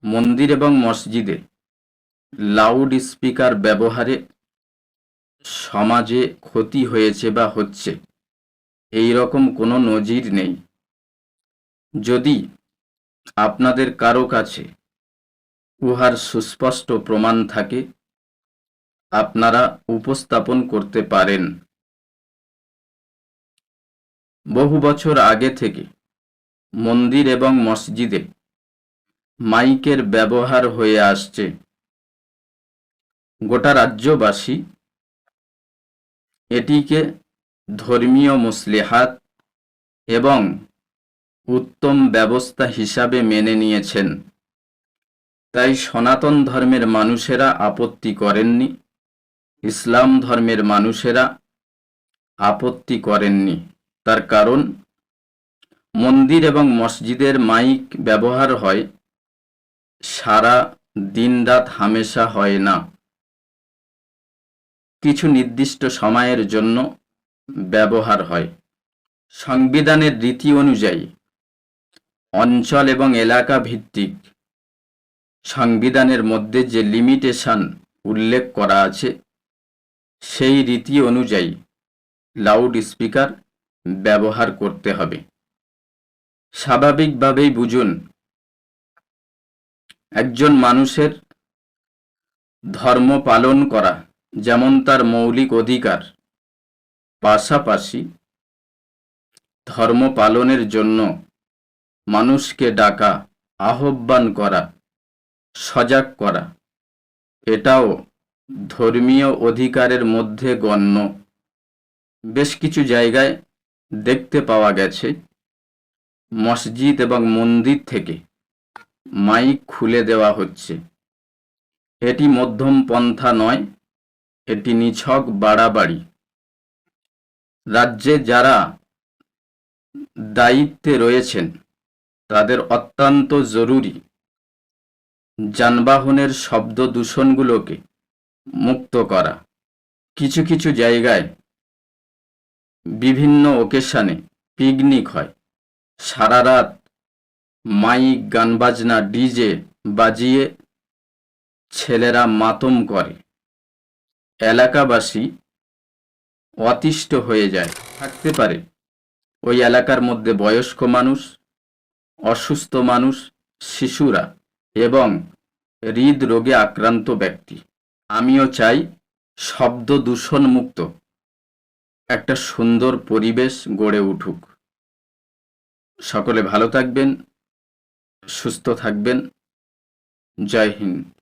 মন্দির এবং মসজিদে লাউড স্পিকার ব্যবহারে সমাজে ক্ষতি হয়েছে বা হচ্ছে এই রকম কোনো নজির নেই। যদি আপনাদের কারো কাছে উহার সুস্পষ্ট প্রমাণ থাকে, আপনারা উপস্থাপন করতে পারেন। বহু বছর আগে থেকে মন্দির এবং মসজিদে মাইকের ব্যবহার হয়ে আসছে। গোটা রাজ্যবাসী এটিকে ধর্মীয় মসলিহাত এবং উত্তম ব্যবস্থা হিসাবে মেনে নিয়েছেন। তাই সনাতন ধর্মের মানুষেরা আপত্তি করেননি, ইসলাম ধর্মের মানুষেরা আপত্তি করেননি। তার কারণ, মন্দির এবং মসজিদের মাইক ব্যবহার হয় সারা দিনরাত, হামেশা হয় না। কিছু নির্দিষ্ট সময়ের জন্য ব্যবহার হয়। সংবিধানের রীতি অনুযায়ী অঞ্চল এবং এলাকা ভিত্তিক সংবিধানের মধ্যে যে লিমিটেশন উল্লেখ করা আছে, সেই রীতি অনুযায়ী লাউড স্পিকার ব্যবহার করতে হবে। স্বাভাবিকভাবেই বুঝুন, একজন মানুষের ধর্ম পালন করা যেমন তার মৌলিক অধিকার, পাশাপাশি ধর্ম পালনের জন্য মানুষকে ডাকা, আহ্বান করা, সজাগ করা, এটাও ধর্মীয় অধিকারের মধ্যে গণ্য। বেশ কিছু জায়গায় দেখতে পাওয়া গেছে মসজিদ এবং মন্দির থেকে মাইক খুলে দেওয়া হচ্ছে। এটি মধ্যম পন্থা নয়, এটি নিছক বাড়াবাড়ি। রাজ্যে যারা দায়িত্বে রয়েছেন তাদের অত্যন্ত জরুরি যানবাহনের শব্দ দূষণগুলোকে মুক্ত করা। কিছু কিছু জায়গায় বিভিন্ন ওকেশনে পিকনিক হয়, সারা রাত মাইক, গান বাজনা, ডিজে বাজিয়ে ছেলেরা মাতম করে। এলাকাবাসী অতিষ্ঠ হয়ে যায়। থাকতে পারে ওই এলাকার মধ্যে বয়স্ক মানুষ, অসুস্থ মানুষ, শিশুরা এবং হৃদরোগে আক্রান্ত ব্যক্তি। আমিও চাই শব্দ দূষণ মুক্ত একটা সুন্দর পরিবেশ গড়ে উঠুক। সকলে ভালো থাকবেন, সুস্থ থাকবেন। জয় হিন্দ।